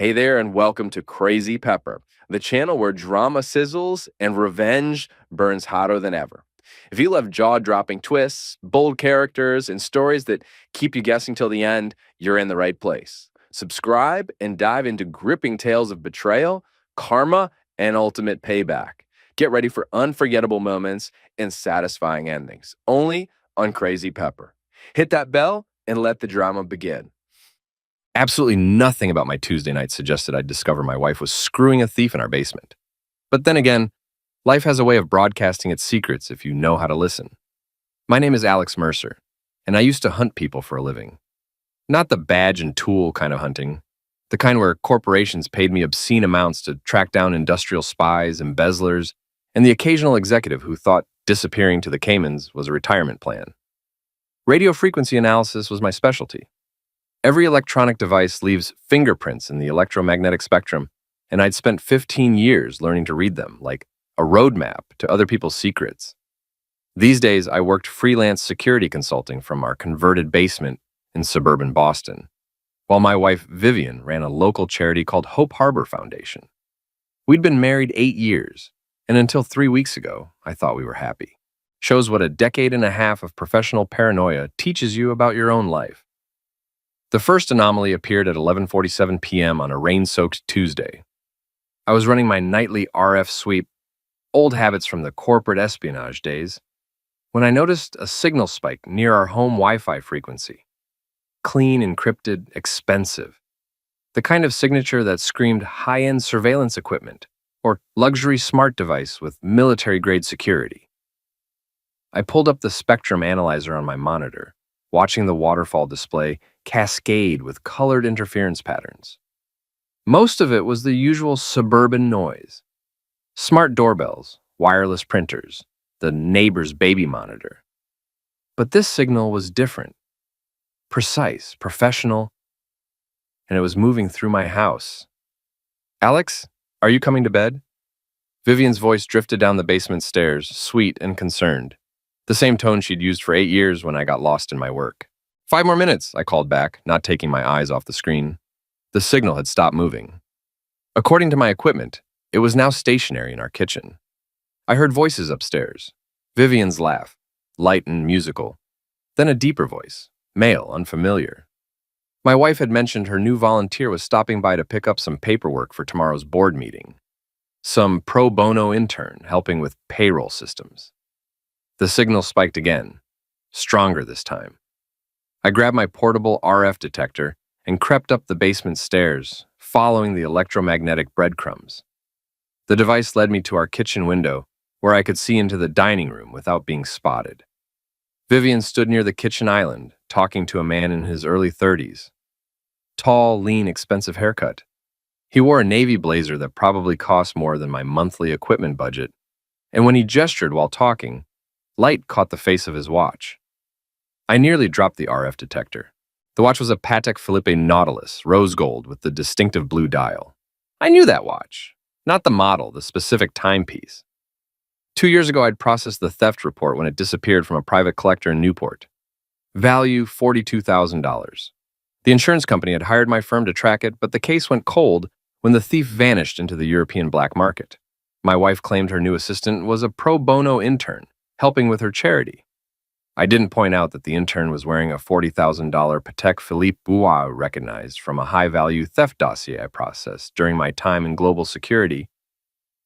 Hey there, and welcome to Crazy Pepper, the channel where drama sizzles and revenge burns hotter than ever. If you love jaw dropping twists, bold characters, and stories that keep you guessing till the end, you're in the right place. Subscribe and dive into gripping tales of betrayal, karma, and ultimate payback. Get ready for unforgettable moments and satisfying endings, only on Crazy Pepper. Hit that bell and let the drama begin. Absolutely nothing about my Tuesday night suggested I'd discover my wife was screwing a thief in our basement. But then again, life has a way of broadcasting its secrets if you know how to listen. My name is Alex Mercer, and I used to hunt people for a living. Not the badge and tool kind of hunting, the kind where corporations paid me obscene amounts to track down industrial spies, embezzlers, and the occasional executive who thought disappearing to the Caymans was a retirement plan. Radio frequency analysis was my specialty. Every electronic device leaves fingerprints in the electromagnetic spectrum, and I'd spent 15 years learning to read them, like a roadmap to other people's secrets. These days, I worked freelance security consulting from our converted basement in suburban Boston, while my wife Vivian ran a local charity called Hope Harbor Foundation. We'd been married 8 years, and until 3 weeks ago, I thought we were happy. Shows what a decade and a half of professional paranoia teaches you about your own life. The first anomaly appeared at 11:47 p.m. on a rain-soaked Tuesday. I was running my nightly RF sweep, old habits from the corporate espionage days, when I noticed a signal spike near our home Wi-Fi frequency. Clean, encrypted, expensive. The kind of signature that screamed high-end surveillance equipment or luxury smart device with military-grade security. I pulled up the spectrum analyzer on my monitor, watching the waterfall display cascade with colored interference patterns. Most of it was the usual suburban noise. Smart doorbells, wireless printers, the neighbor's baby monitor. But this signal was different. Precise, professional, and it was moving through my house. "Alex, are you coming to bed?" Vivian's voice drifted down the basement stairs, sweet and concerned. The same tone she'd used for 8 years when I got lost in my work. "5 more minutes," I called back, not taking my eyes off the screen. The signal had stopped moving. According to my equipment, it was now stationary in our kitchen. I heard voices upstairs. Vivian's laugh, light and musical. Then a deeper voice, male, unfamiliar. My wife had mentioned her new volunteer was stopping by to pick up some paperwork for tomorrow's board meeting. Some pro bono intern helping with payroll systems. The signal spiked again, stronger this time. I grabbed my portable RF detector and crept up the basement stairs, following the electromagnetic breadcrumbs. The device led me to our kitchen window, where I could see into the dining room without being spotted. Vivian stood near the kitchen island, talking to a man in his early 30s. Tall, lean, expensive haircut. He wore a navy blazer that probably cost more than my monthly equipment budget, and when he gestured while talking, light caught the face of his watch. I nearly dropped the RF detector. The watch was a Patek Philippe Nautilus, rose gold with the distinctive blue dial. I knew that watch, not the model, the specific timepiece. 2 years ago, I'd processed the theft report when it disappeared from a private collector in Newport. Value $42,000. The insurance company had hired my firm to track it, but the case went cold when the thief vanished into the European black market. My wife claimed her new assistant was a pro bono intern, helping with her charity. I didn't point out that the intern was wearing a $40,000 Patek Philippe Bois recognized from a high-value theft dossier I processed during my time in global security,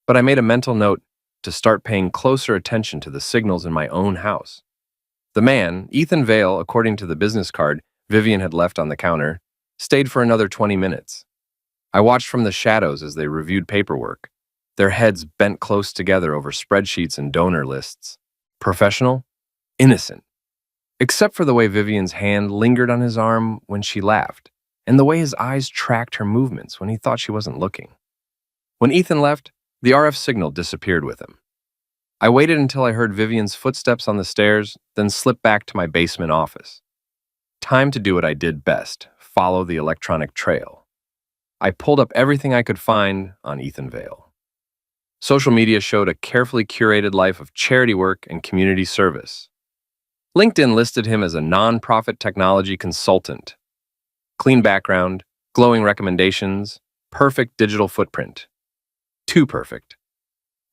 but I made a mental note to start paying closer attention to the signals in my own house. The man, Ethan Vale, according to the business card Vivian had left on the counter, stayed for another 20 minutes. I watched from the shadows as they reviewed paperwork, their heads bent close together over spreadsheets and donor lists. Professional? Innocent. Except for the way Vivian's hand lingered on his arm when she laughed, and the way his eyes tracked her movements when he thought she wasn't looking. When Ethan left, the RF signal disappeared with him. I waited until I heard Vivian's footsteps on the stairs, then slipped back to my basement office. Time to do what I did best, follow the electronic trail. I pulled up everything I could find on Ethan Vale. Social media showed a carefully curated life of charity work and community service. LinkedIn listed him as a nonprofit technology consultant. Clean background, glowing recommendations, Perfect digital footprint. Too perfect.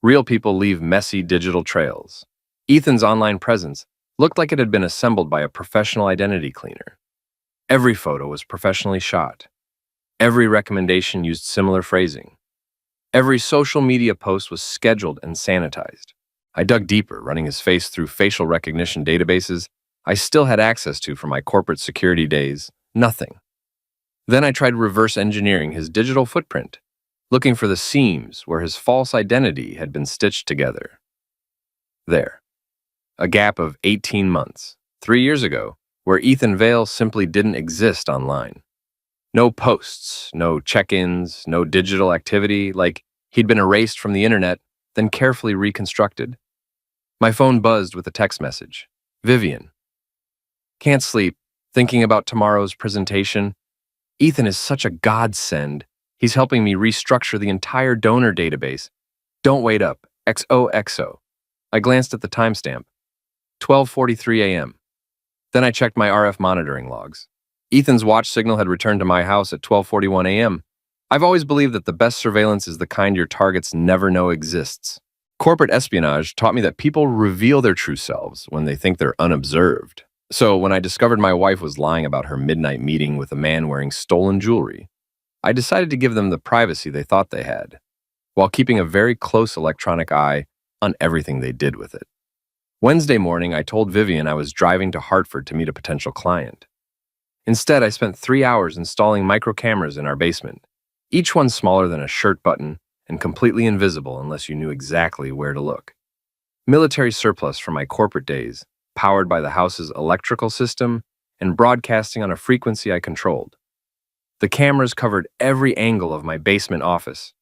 Real people leave messy digital trails. Ethan's online presence looked like it had been assembled by a professional identity cleaner. Every photo was professionally shot. Every recommendation used similar phrasing. Every social media post was scheduled and sanitized. I dug deeper, running his face through facial recognition databases I still had access to from my corporate security days. Nothing. Then I tried reverse engineering his digital footprint, looking for the seams where his false identity had been stitched together. There. A gap of 18 months, 3 years ago, where Ethan Vale simply didn't exist online. No posts, no check-ins, no digital activity, like he'd been erased from the internet, then carefully reconstructed. My phone buzzed with a text message. Vivian. Can't sleep, thinking about tomorrow's presentation. Ethan is such a godsend. He's helping me restructure the entire donor database. Don't wait up. XOXO. I glanced at the timestamp. 12:43 a.m. Then I checked my RF monitoring logs. Ethan's watch signal had returned to my house at 12:41 a.m. I've always believed that the best surveillance is the kind your targets never know exists. Corporate espionage taught me that people reveal their true selves when they think they're unobserved. So when I discovered my wife was lying about her midnight meeting with a man wearing stolen jewelry, I decided to give them the privacy they thought they had, while keeping a very close electronic eye on everything they did with it. Wednesday morning, I told Vivian I was driving to Hartford to meet a potential client. Instead, I spent 3 hours installing micro cameras in our basement, each one smaller than a shirt button and completely invisible unless you knew exactly where to look. Military surplus from my corporate days, powered by the house's electrical system and broadcasting on a frequency I controlled. The cameras covered every angle of my basement office,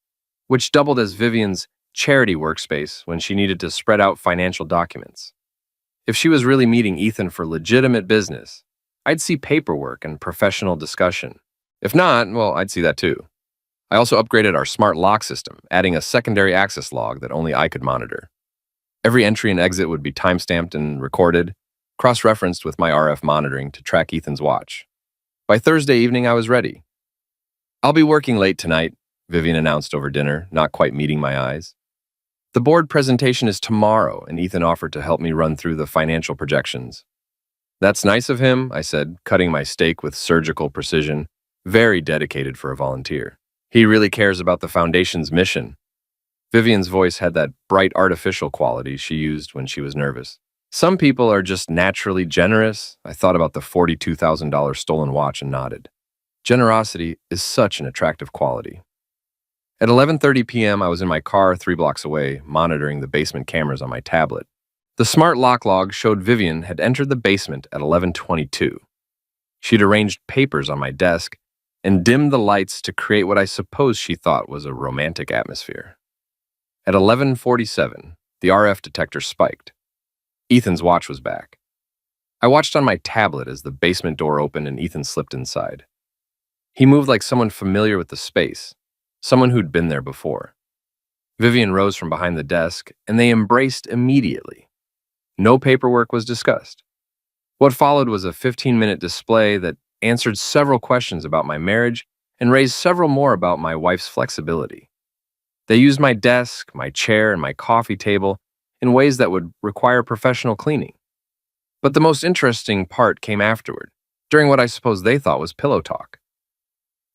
which doubled as Vivian's charity workspace when she needed to spread out financial documents. If she was really meeting Ethan for legitimate business, I'd see paperwork and professional discussion. If not, well, I'd see that too. I also upgraded our smart lock system, adding a secondary access log that only I could monitor. Every entry and exit would be timestamped and recorded, cross-referenced with my RF monitoring to track Ethan's watch. By Thursday evening, I was ready. I'll be working late tonight, Vivian announced over dinner, not quite meeting my eyes. The board presentation is tomorrow, and Ethan offered to help me run through the financial projections. That's nice of him, I said, cutting my steak with surgical precision, very dedicated for a volunteer. He really cares about the foundation's mission. Vivian's voice had that bright artificial quality she used when she was nervous. Some people are just naturally generous. I thought about the $42,000 stolen watch and nodded. Generosity is such an attractive quality. At 11:30 p.m., I was in my car 3 blocks away, monitoring the basement cameras on my tablet. The smart lock log showed Vivian had entered the basement at 11:22. She'd arranged papers on my desk and dimmed the lights to create what I suppose she thought was a romantic atmosphere. At 11:47, the RF detector spiked. Ethan's watch was back. I watched on my tablet as the basement door opened and Ethan slipped inside. He moved like someone familiar with the space, someone who'd been there before. Vivian rose from behind the desk, and they embraced immediately. No paperwork was discussed. What followed was a 15-minute display that answered several questions about my marriage and raised several more about my wife's flexibility. They used my desk, my chair, and my coffee table in ways that would require professional cleaning. But the most interesting part came afterward, during what I suppose they thought was pillow talk.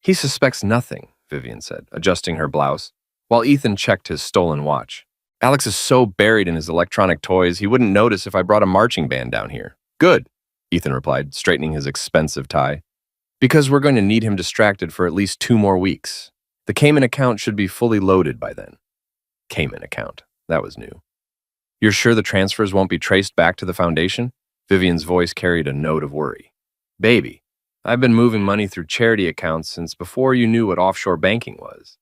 He suspects nothing, Vivian said, adjusting her blouse, while Ethan checked his stolen watch. Alex is so buried in his electronic toys, he wouldn't notice if I brought a marching band down here. Good, Ethan replied, straightening his expensive tie. Because we're going to need him distracted for at least 2 more weeks. The Cayman account should be fully loaded by then. Cayman account. That was new. You're sure the transfers won't be traced back to the foundation? Vivian's voice carried a note of worry. Baby, I've been moving money through charity accounts since before you knew what offshore banking was.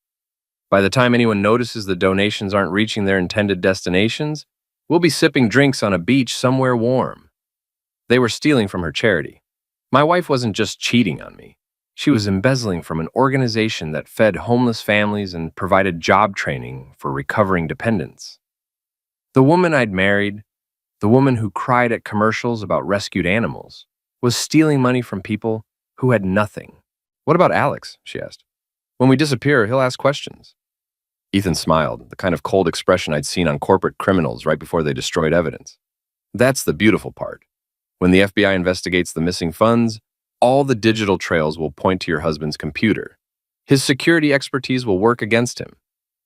By the time anyone notices the donations aren't reaching their intended destinations, we'll be sipping drinks on a beach somewhere warm. They were stealing from her charity. My wife wasn't just cheating on me. She was embezzling from an organization that fed homeless families and provided job training for recovering dependents. The woman I'd married, the woman who cried at commercials about rescued animals, was stealing money from people who had nothing. What about Alex? She asked. When we disappear, he'll ask questions. Ethan smiled, the kind of cold expression I'd seen on corporate criminals right before they destroyed evidence. That's the beautiful part. When the FBI investigates the missing funds, all the digital trails will point to your husband's computer. His security expertise will work against him.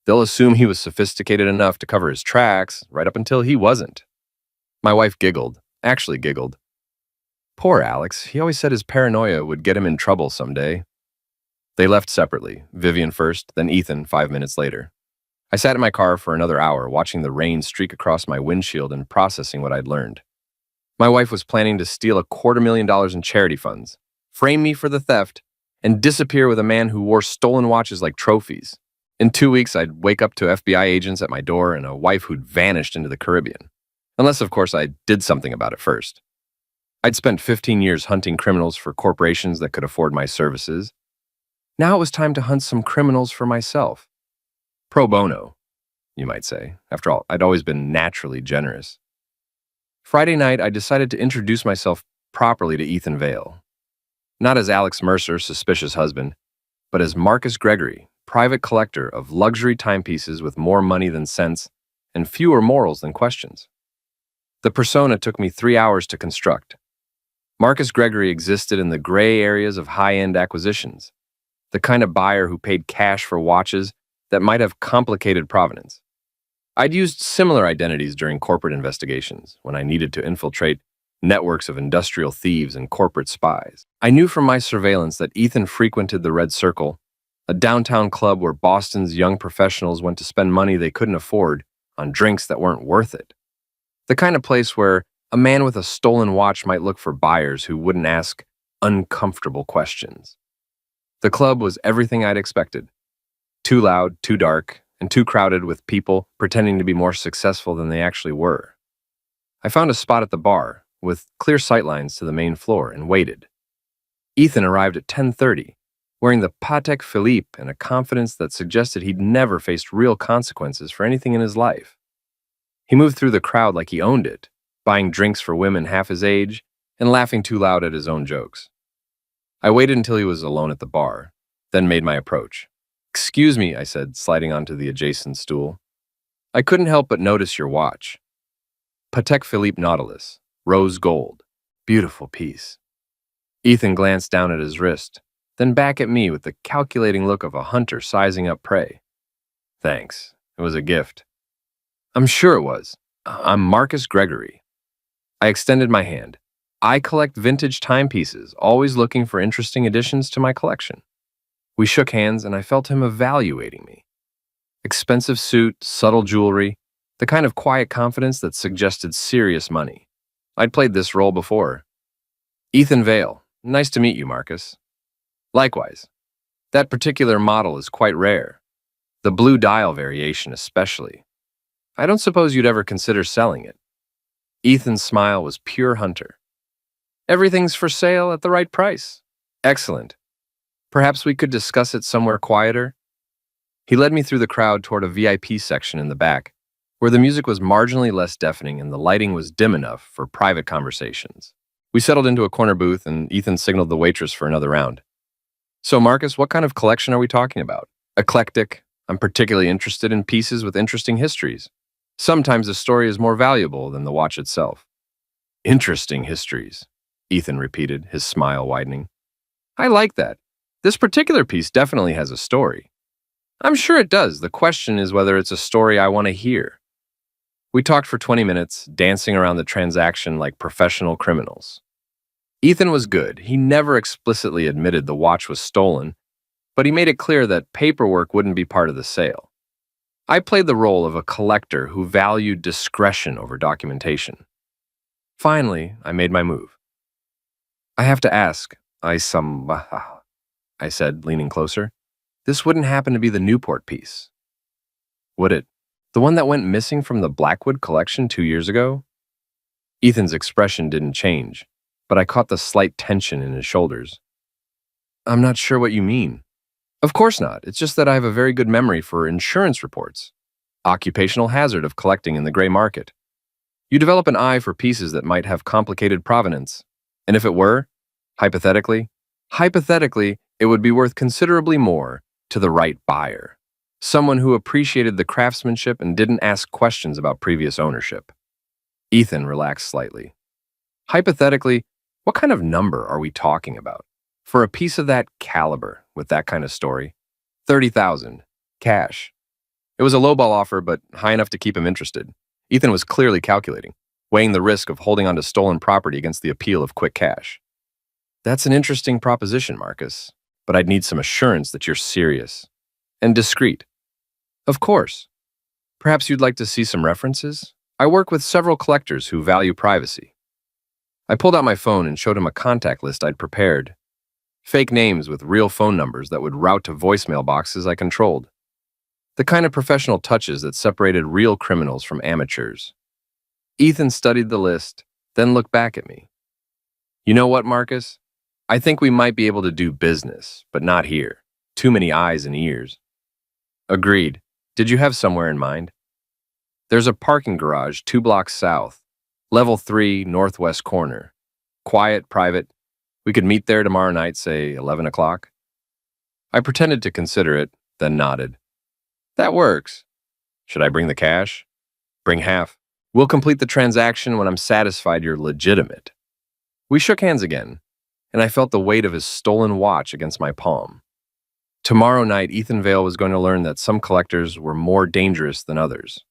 They'll assume he was sophisticated enough to cover his tracks, right up until he wasn't. My wife giggled, actually giggled. Poor Alex, he always said his paranoia would get him in trouble someday. They left separately, Vivian first, then Ethan 5 minutes later. I sat in my car for another hour, watching the rain streak across my windshield and processing what I'd learned. My wife was planning to steal $250,000 in charity funds, frame me for the theft, and disappear with a man who wore stolen watches like trophies. In 2 weeks, I'd wake up to FBI agents at my door and a wife who'd vanished into the Caribbean. Unless, of course, I did something about it first. I'd spent 15 years hunting criminals for corporations that could afford my services. Now it was time to hunt some criminals for myself. Pro bono, you might say. After all, I'd always been naturally generous. Friday night, I decided to introduce myself properly to Ethan Vale. Not as Alex Mercer, suspicious husband, but as Marcus Gregory, private collector of luxury timepieces with more money than sense and fewer morals than questions. The persona took me 3 hours to construct. Marcus Gregory existed in the gray areas of high-end acquisitions, the kind of buyer who paid cash for watches that might have complicated provenance. I'd used similar identities during corporate investigations when I needed to infiltrate networks of industrial thieves and corporate spies. I knew from my surveillance that Ethan frequented the Red Circle, a downtown club where Boston's young professionals went to spend money they couldn't afford on drinks that weren't worth it. The kind of place where a man with a stolen watch might look for buyers who wouldn't ask uncomfortable questions. The club was everything I'd expected. Too loud, too dark, and too crowded with people pretending to be more successful than they actually were. I found a spot at the bar, with clear sightlines to the main floor, and waited. Ethan arrived at 10:30, wearing the Patek Philippe and a confidence that suggested he'd never faced real consequences for anything in his life. He moved through the crowd like he owned it, buying drinks for women half his age and laughing too loud at his own jokes. I waited until he was alone at the bar, then made my approach. "Excuse me," I said, sliding onto the adjacent stool. "I couldn't help but notice your watch. Patek Philippe Nautilus, rose gold. Beautiful piece." Ethan glanced down at his wrist, then back at me with the calculating look of a hunter sizing up prey. "Thanks. It was a gift." "I'm sure it was. I'm Marcus Gregory." I extended my hand. "I collect vintage timepieces, always looking for interesting additions to my collection." We shook hands, and I felt him evaluating me. Expensive suit, subtle jewelry, the kind of quiet confidence that suggested serious money. I'd played this role before. "Ethan Vale. Nice to meet you, Marcus." "Likewise. That particular model is quite rare. The blue dial variation especially. I don't suppose you'd ever consider selling it." Ethan's smile was pure hunter. "Everything's for sale at the right price." "Excellent. Perhaps we could discuss it somewhere quieter?" He led me through the crowd toward a VIP section in the back, where the music was marginally less deafening and the lighting was dim enough for private conversations. We settled into a corner booth, and Ethan signaled the waitress for another round. "So, Marcus, what kind of collection are we talking about?" "Eclectic. I'm particularly interested in pieces with interesting histories. Sometimes the story is more valuable than the watch itself." "Interesting histories," Ethan repeated, his smile widening. "I like that. This particular piece definitely has a story." "I'm sure it does. The question is whether it's a story I want to hear." We talked for 20 minutes, dancing around the transaction like professional criminals. Ethan was good. He never explicitly admitted the watch was stolen, but he made it clear that paperwork wouldn't be part of the sale. I played the role of a collector who valued discretion over documentation. Finally, I made my move. "I have to ask, I said, leaning closer. "This wouldn't happen to be the Newport piece, would it? The one that went missing from the Blackwood collection 2 years ago?" Ethan's expression didn't change, but I caught the slight tension in his shoulders. "I'm not sure what you mean." "Of course not. It's just that I have a very good memory for insurance reports. Occupational hazard of collecting in the gray market. You develop an eye for pieces that might have complicated provenance. And if it were, hypothetically, it would be worth considerably more to the right buyer. Someone who appreciated the craftsmanship and didn't ask questions about previous ownership. Ethan relaxed slightly. Hypothetically, what kind of number are we talking about? For a piece of that caliber, with that kind of story, 30,000, cash. It was a lowball offer, but high enough to keep him interested. Ethan was clearly calculating, weighing the risk of holding onto stolen property against the appeal of quick cash. That's an interesting proposition, Marcus, but I'd need some assurance that you're serious and discreet. Of course. Perhaps you'd like to see some references? I work with several collectors who value privacy. I pulled out my phone and showed him a contact list I'd prepared. Fake names with real phone numbers that would route to voicemail boxes I controlled. The kind of professional touches that separated real criminals from amateurs. Ethan studied the list, then looked back at me. You know what, Marcus? I think we might be able to do business, but not here. Too many eyes and ears. Agreed. Did you have somewhere in mind? There's a parking garage 2 blocks south, level 3, northwest corner. Quiet, private. We could meet there tomorrow night, say 11 o'clock. I pretended to consider it, then nodded. That works. Should I bring the cash? Bring half. We'll complete the transaction when I'm satisfied you're legitimate. We shook hands again, and I felt the weight of his stolen watch against my palm. Tomorrow night, Ethan Vale was going to learn that some collectors were more dangerous than others,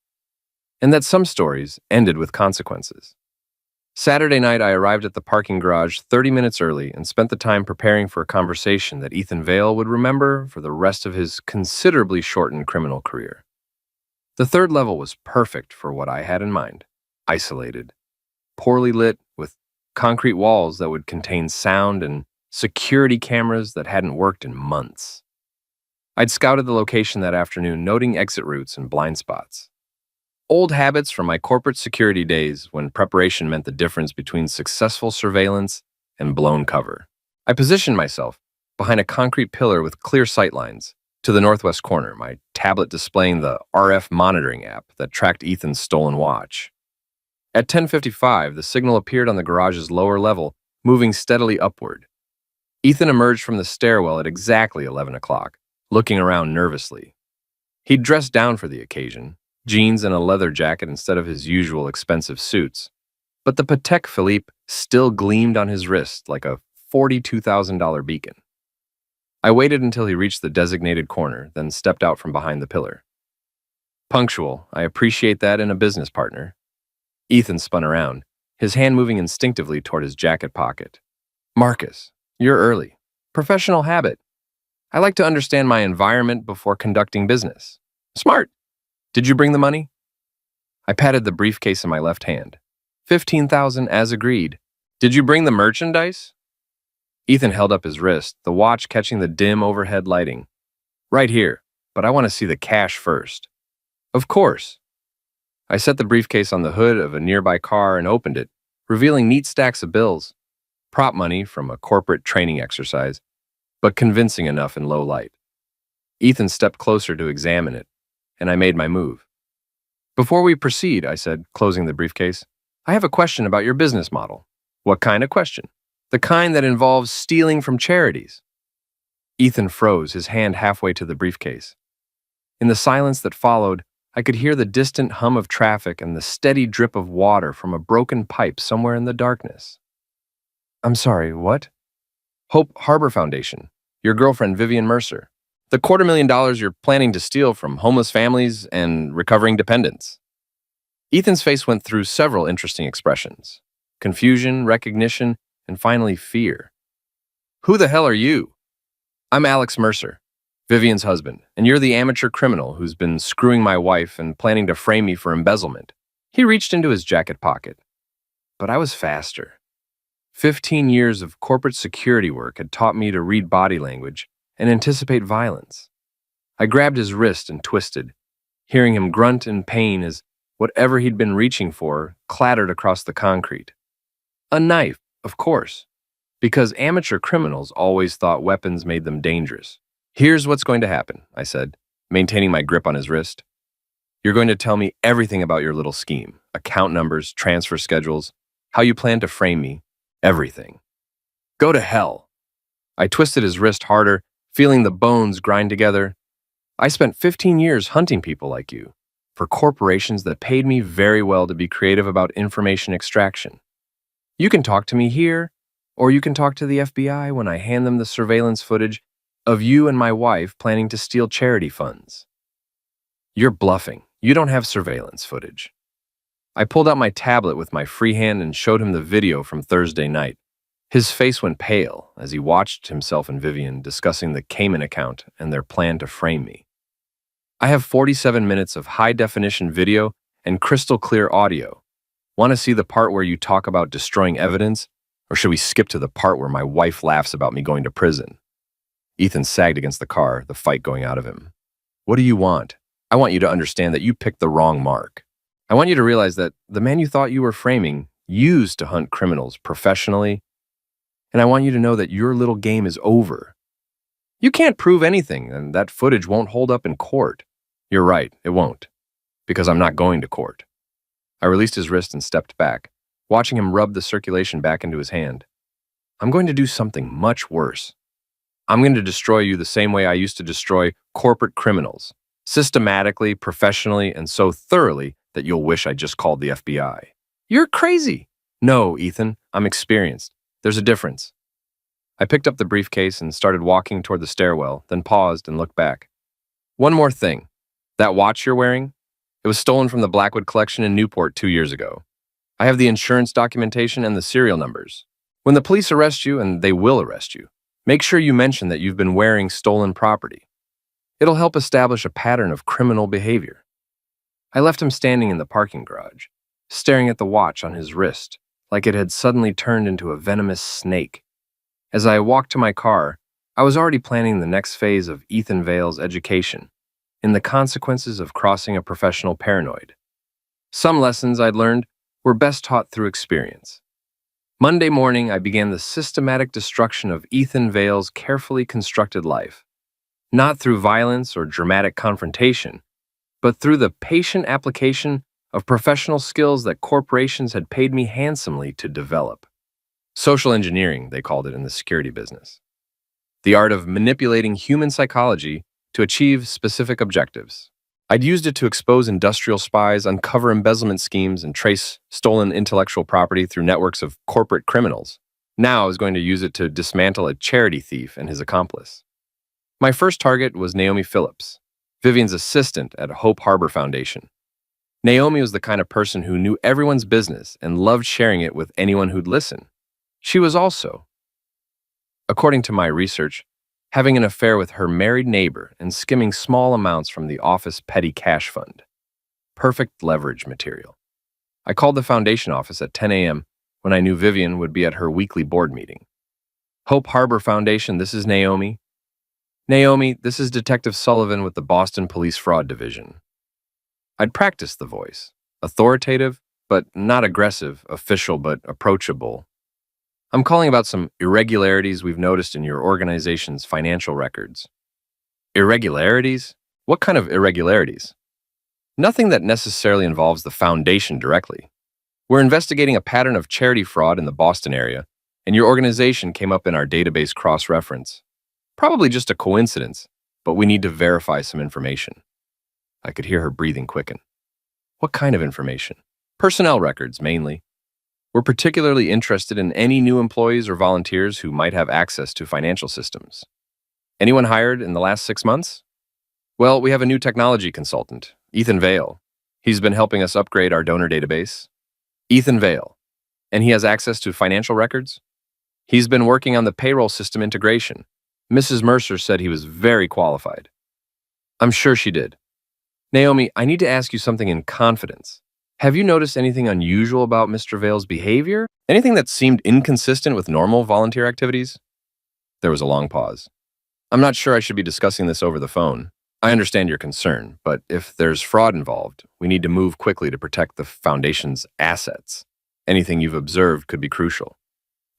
and that some stories ended with consequences. Saturday night, I arrived at the parking garage 30 minutes early and spent the time preparing for a conversation that Ethan Vale would remember for the rest of his considerably shortened criminal career. The third level was perfect for what I had in mind. Isolated, poorly lit, with concrete walls that would contain sound and security cameras that hadn't worked in months. I'd scouted the location that afternoon, noting exit routes and blind spots. Old habits from my corporate security days when preparation meant the difference between successful surveillance and blown cover. I positioned myself behind a concrete pillar with clear sightlines to the northwest corner, my tablet displaying the RF monitoring app that tracked Ethan's stolen watch. At 10:55, the signal appeared on the garage's lower level, moving steadily upward. Ethan emerged from the stairwell at exactly 11 o'clock, looking around nervously. He'd dressed down for the occasion, jeans and a leather jacket instead of his usual expensive suits. But the Patek Philippe still gleamed on his wrist like a $42,000 beacon. I waited until he reached the designated corner, then stepped out from behind the pillar. Punctual, I appreciate that in a business partner. Ethan spun around, his hand moving instinctively toward his jacket pocket. Marcus, you're early. Professional habit. I like to understand my environment before conducting business. Smart. Did you bring the money? I patted the briefcase in my left hand. 15,000 as agreed. Did you bring the merchandise? Ethan held up his wrist, the watch catching the dim overhead lighting. Right here, but I want to see the cash first. Of course. I set the briefcase on the hood of a nearby car and opened it, revealing neat stacks of bills. Prop money from a corporate training exercise, but convincing enough in low light. Ethan stepped closer to examine it, and I made my move. Before we proceed, I said, closing the briefcase, I have a question about your business model. What kind of question? The kind that involves stealing from charities. Ethan froze, his hand halfway to the briefcase. In the silence that followed, I could hear the distant hum of traffic and the steady drip of water from a broken pipe somewhere in the darkness. I'm sorry, what? Hope Harbor Foundation. Your girlfriend, Vivian Mercer. The $250,000 you're planning to steal from homeless families and recovering dependents. Ethan's face went through several interesting expressions. Confusion, recognition, and finally fear. Who the hell are you? I'm Alex Mercer, Vivian's husband, and you're the amateur criminal who's been screwing my wife and planning to frame me for embezzlement. He reached into his jacket pocket. But I was faster. 15 years of corporate security work had taught me to read body language and anticipate violence. I grabbed his wrist and twisted, hearing him grunt in pain as whatever he'd been reaching for clattered across the concrete. A knife, of course, because amateur criminals always thought weapons made them dangerous. Here's what's going to happen, I said, maintaining my grip on his wrist. You're going to tell me everything about your little scheme, account numbers, transfer schedules, how you plan to frame me, everything. Go to hell. I twisted his wrist harder, feeling the bones grind together. I spent 15 years hunting people like you for corporations that paid me very well to be creative about information extraction. You can talk to me here, or you can talk to the FBI when I hand them the surveillance footage of you and my wife planning to steal charity funds. You're bluffing. You don't have surveillance footage. I pulled out my tablet with my free hand and showed him the video from Thursday night. His face went pale as he watched himself and Vivian discussing the Cayman account and their plan to frame me. I have 47 minutes of high-definition video and crystal-clear audio. Want to see the part where you talk about destroying evidence? Or should we skip to the part where my wife laughs about me going to prison? Ethan sagged against the car, the fight going out of him. What do you want? I want you to understand that you picked the wrong mark. I want you to realize that the man you thought you were framing used to hunt criminals professionally, and I want you to know that your little game is over. You can't prove anything, and that footage won't hold up in court. You're right, it won't, because I'm not going to court. I released his wrist and stepped back, watching him rub the circulation back into his hand. I'm going to do something much worse. I'm going to destroy you the same way I used to destroy corporate criminals, systematically, professionally, and so thoroughly that you'll wish I just called the FBI. You're crazy. No, Ethan, I'm experienced. There's a difference. I picked up the briefcase and started walking toward the stairwell, then paused and looked back. One more thing. That watch you're wearing? It was stolen from the Blackwood collection in Newport 2 years ago. I have the insurance documentation and the serial numbers. When the police arrest you, and they will arrest you, make sure you mention that you've been wearing stolen property. It'll help establish a pattern of criminal behavior. I left him standing in the parking garage, staring at the watch on his wrist, like it had suddenly turned into a venomous snake. As I walked to my car, I was already planning the next phase of Ethan Vale's education in the consequences of crossing a professional paranoid. Some lessons I'd learned were best taught through experience. Monday morning, I began the systematic destruction of Ethan Vale's carefully constructed life, not through violence or dramatic confrontation, but through the patient application of professional skills that corporations had paid me handsomely to develop. Social engineering, they called it in the security business. The art of manipulating human psychology to achieve specific objectives. I'd used it to expose industrial spies, uncover embezzlement schemes, and trace stolen intellectual property through networks of corporate criminals. Now I was going to use it to dismantle a charity thief and his accomplice. My first target was Naomi Phillips, Vivian's assistant at Hope Harbor Foundation. Naomi was the kind of person who knew everyone's business and loved sharing it with anyone who'd listen. She was also, according to my research, having an affair with her married neighbor and skimming small amounts from the office petty cash fund. Perfect leverage material. I called the foundation office at 10 a.m. when I knew Vivian would be at her weekly board meeting. Hope Harbor Foundation, this is Naomi. Naomi, this is Detective Sullivan with the Boston Police Fraud Division. I'd practiced the voice. Authoritative, but not aggressive, official, but approachable. I'm calling about some irregularities we've noticed in your organization's financial records. Irregularities? What kind of irregularities? Nothing that necessarily involves the foundation directly. We're investigating a pattern of charity fraud in the Boston area, and your organization came up in our database cross-reference. Probably just a coincidence, but we need to verify some information. I could hear her breathing quicken. What kind of information? Personnel records, mainly. We're particularly interested in any new employees or volunteers who might have access to financial systems. Anyone hired in the last 6 months? Well, we have a new technology consultant, Ethan Vale. He's been helping us upgrade our donor database. Ethan Vale. And he has access to financial records? He's been working on the payroll system integration. Mrs. Mercer said he was very qualified. I'm sure she did. Naomi, I need to ask you something in confidence. Have you noticed anything unusual about Mr. Vale's behavior? Anything that seemed inconsistent with normal volunteer activities? There was a long pause. I'm not sure I should be discussing this over the phone. I understand your concern, but if there's fraud involved, we need to move quickly to protect the foundation's assets. Anything you've observed could be crucial.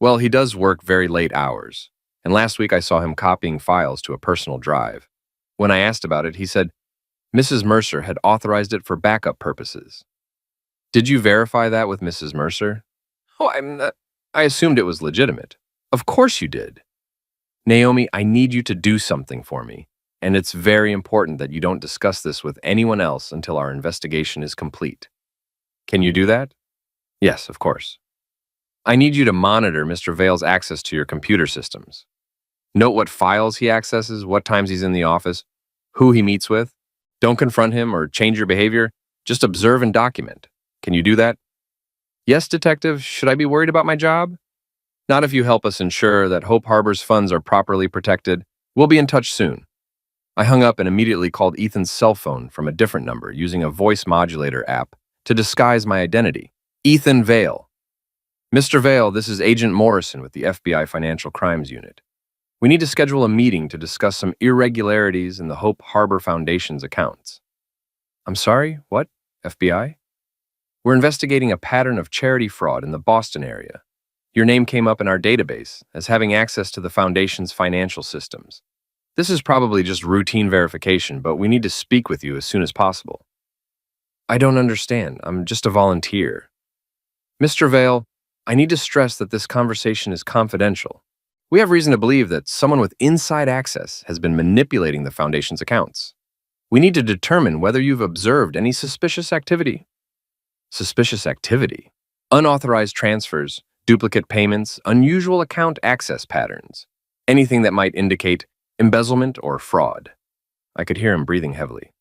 Well, he does work very late hours, and last week I saw him copying files to a personal drive. When I asked about it, he said Mrs. Mercer had authorized it for backup purposes. Did you verify that with Mrs. Mercer? Oh, I assumed it was legitimate. Of course you did. Naomi, I need you to do something for me, and it's very important that you don't discuss this with anyone else until our investigation is complete. Can you do that? Yes, of course. I need you to monitor Mr. Vale's access to your computer systems. Note what files he accesses, what times he's in the office, who he meets with. Don't confront him or change your behavior. Just observe and document. Can you do that? Yes, Detective. Should I be worried about my job? Not if you help us ensure that Hope Harbor's funds are properly protected. We'll be in touch soon. I hung up and immediately called Ethan's cell phone from a different number using a voice modulator app to disguise my identity. Ethan Vale. Mr. Vale, this is Agent Morrison with the FBI Financial Crimes Unit. We need to schedule a meeting to discuss some irregularities in the Hope Harbor Foundation's accounts. I'm sorry, what? FBI? We're investigating a pattern of charity fraud in the Boston area. Your name came up in our database as having access to the Foundation's financial systems. This is probably just routine verification, but we need to speak with you as soon as possible. I don't understand. I'm just a volunteer. Mr. Vale, I need to stress that this conversation is confidential. We have reason to believe that someone with inside access has been manipulating the Foundation's accounts. We need to determine whether you've observed any suspicious activity. Suspicious activity? Unauthorized transfers, duplicate payments, unusual account access patterns. Anything that might indicate embezzlement or fraud. I could hear him breathing heavily.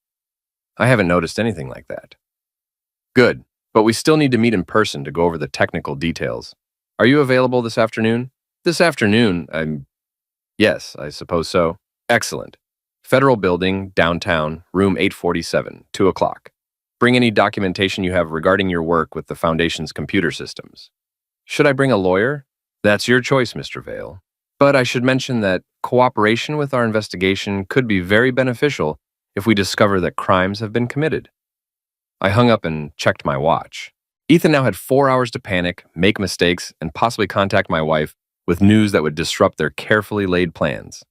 I haven't noticed anything like that. Good, but we still need to meet in person to go over the technical details. Are you available this afternoon? This afternoon, Yes, I suppose so. Excellent. Federal Building, downtown, room 847, 2 o'clock. Bring any documentation you have regarding your work with the Foundation's computer systems. Should I bring a lawyer? That's your choice, Mr. Vale. But I should mention that cooperation with our investigation could be very beneficial if we discover that crimes have been committed. I hung up and checked my watch. Ethan now had 4 hours to panic, make mistakes, and possibly contact my wife with news that would disrupt their carefully laid plans.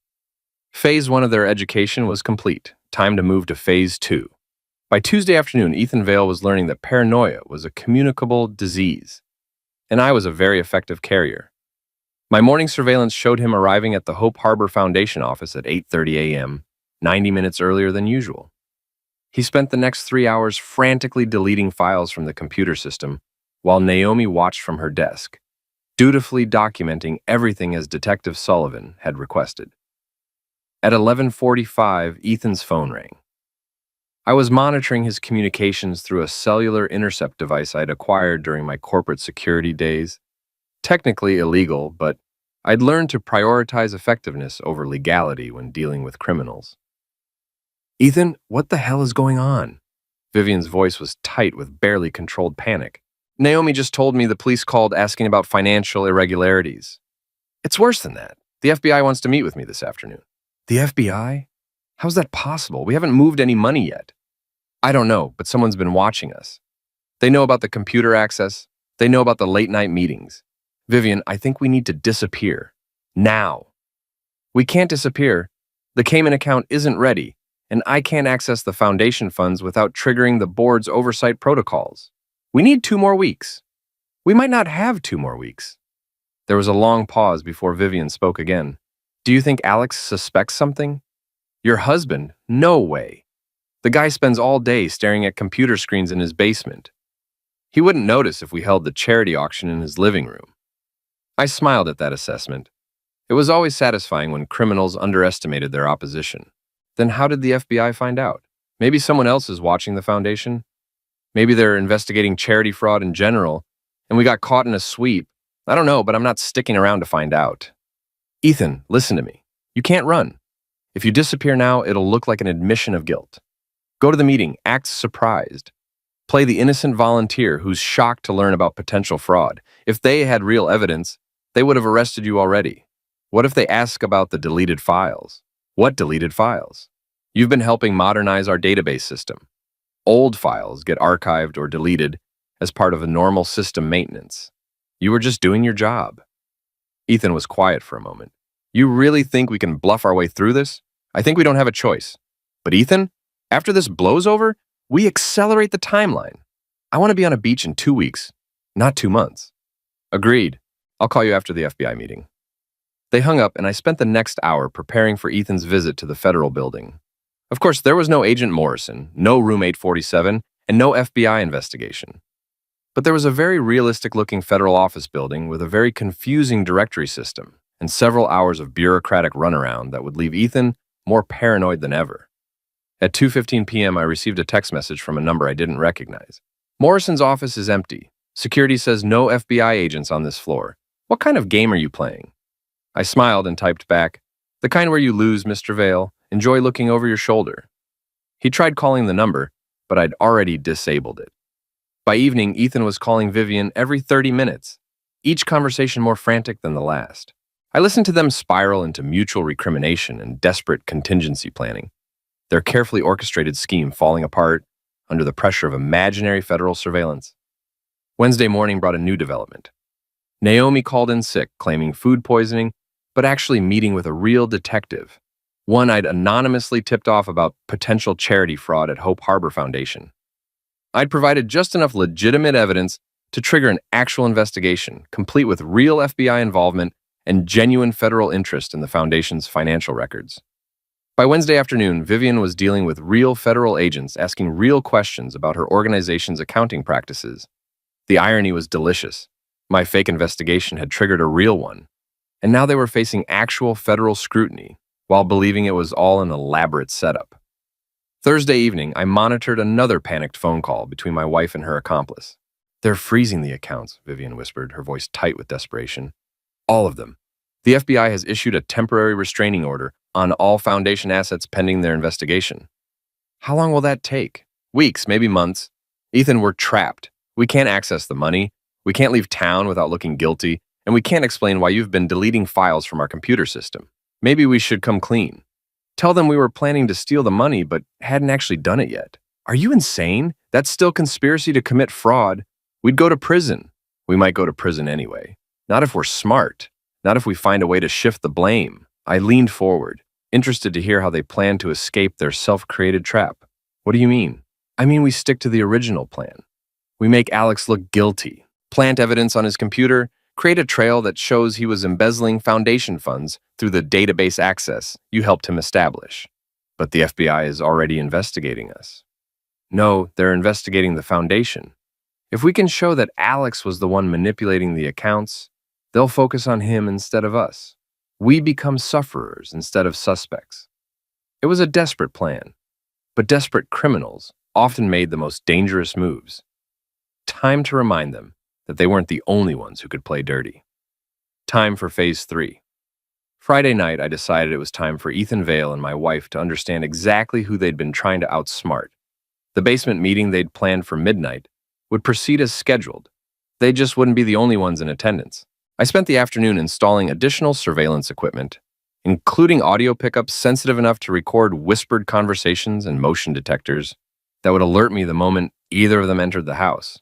Phase 1 of their education was complete. Time to move to Phase 2. By Tuesday afternoon, Ethan Vale was learning that paranoia was a communicable disease, and I was a very effective carrier. My morning surveillance showed him arriving at the Hope Harbor Foundation office at 8:30 a.m., 90 minutes earlier than usual. He spent the next 3 hours frantically deleting files from the computer system while Naomi watched from her desk, dutifully documenting everything as Detective Sullivan had requested. At 11:45, Ethan's phone rang. I was monitoring his communications through a cellular intercept device I'd acquired during my corporate security days. Technically illegal, but I'd learned to prioritize effectiveness over legality when dealing with criminals. Ethan, what the hell is going on? Vivian's voice was tight with barely controlled panic. Naomi just told me the police called asking about financial irregularities. It's worse than that. The FBI wants to meet with me this afternoon. The FBI? How's that possible? We haven't moved any money yet. I don't know, but someone's been watching us. They know about the computer access. They know about the late-night meetings. Vivian, I think we need to disappear. Now. We can't disappear. The Cayman account isn't ready, and I can't access the foundation funds without triggering the board's oversight protocols. We need 2 more weeks. We might not have 2 more weeks. There was a long pause before Vivian spoke again. Do you think Alex suspects something? Your husband? No way. The guy spends all day staring at computer screens in his basement. He wouldn't notice if we held the charity auction in his living room. I smiled at that assessment. It was always satisfying when criminals underestimated their opposition. Then how did the FBI find out? Maybe someone else is watching the foundation? Maybe they're investigating charity fraud in general, and we got caught in a sweep. I don't know, but I'm not sticking around to find out. Ethan, listen to me. You can't run. If you disappear now, it'll look like an admission of guilt. Go to the meeting, act surprised. Play the innocent volunteer who's shocked to learn about potential fraud. If they had real evidence, they would have arrested you already. What if they ask about the deleted files? What deleted files? You've been helping modernize our database system. Old files get archived or deleted as part of a normal system maintenance. You were just doing your job. Ethan was quiet for a moment. You really think we can bluff our way through this? I think we don't have a choice. But Ethan, after this blows over, we accelerate the timeline. I want to be on a beach in 2 weeks, not 2 months. Agreed. I'll call you after the FBI meeting. They hung up, and I spent the next hour preparing for Ethan's visit to the federal building. Of course, there was no Agent Morrison, no Room 847, and no FBI investigation. But there was a very realistic-looking federal office building with a very confusing directory system and several hours of bureaucratic runaround that would leave Ethan more paranoid than ever. At 2:15 p.m., I received a text message from a number I didn't recognize. Morrison's office is empty. Security says no FBI agents on this floor. What kind of game are you playing? I smiled and typed back, the kind where you lose, Mr. Vale. Enjoy looking over your shoulder. He tried calling the number, but I'd already disabled it. By evening, Ethan was calling Vivian every 30 minutes, each conversation more frantic than the last. I listened to them spiral into mutual recrimination and desperate contingency planning, their carefully orchestrated scheme falling apart under the pressure of imaginary federal surveillance. Wednesday morning brought a new development. Naomi called in sick, claiming food poisoning, but actually meeting with a real detective, one I'd anonymously tipped off about potential charity fraud at Hope Harbor Foundation. I'd provided just enough legitimate evidence to trigger an actual investigation, complete with real FBI involvement and genuine federal interest in the foundation's financial records. By Wednesday afternoon, Vivian was dealing with real federal agents asking real questions about her organization's accounting practices. The irony was delicious. My fake investigation had triggered a real one, and now they were facing actual federal scrutiny while believing it was all an elaborate setup. Thursday evening, I monitored another panicked phone call between my wife and her accomplice. They're freezing the accounts, Vivian whispered, her voice tight with desperation. All of them. The FBI has issued a temporary restraining order on all foundation assets pending their investigation. How long will that take? Weeks, maybe months. Ethan, we're trapped. We can't access the money. We can't leave town without looking guilty, and we can't explain why you've been deleting files from our computer system. Maybe we should come clean. Tell them we were planning to steal the money but hadn't actually done it yet. Are you insane? That's still conspiracy to commit fraud. We'd go to prison. We might go to prison anyway. Not if we're smart. Not if we find a way to shift the blame. I leaned forward, interested to hear how they plan to escape their self-created trap. What do you mean? I mean we stick to the original plan. We make Alex look guilty, plant evidence on his computer, create a trail that shows he was embezzling foundation funds through the database access you helped him establish. But the FBI is already investigating us. No, they're investigating the foundation. If we can show that Alex was the one manipulating the accounts, they'll focus on him instead of us. We become sufferers instead of suspects. It was a desperate plan, but desperate criminals often made the most dangerous moves. Time to remind them that they weren't the only ones who could play dirty. Time for Phase 3. Friday night, I decided it was time for Ethan Vale and my wife to understand exactly who they'd been trying to outsmart. The basement meeting they'd planned for midnight would proceed as scheduled. They just wouldn't be the only ones in attendance. I spent the afternoon installing additional surveillance equipment, including audio pickups sensitive enough to record whispered conversations and motion detectors that would alert me the moment either of them entered the house.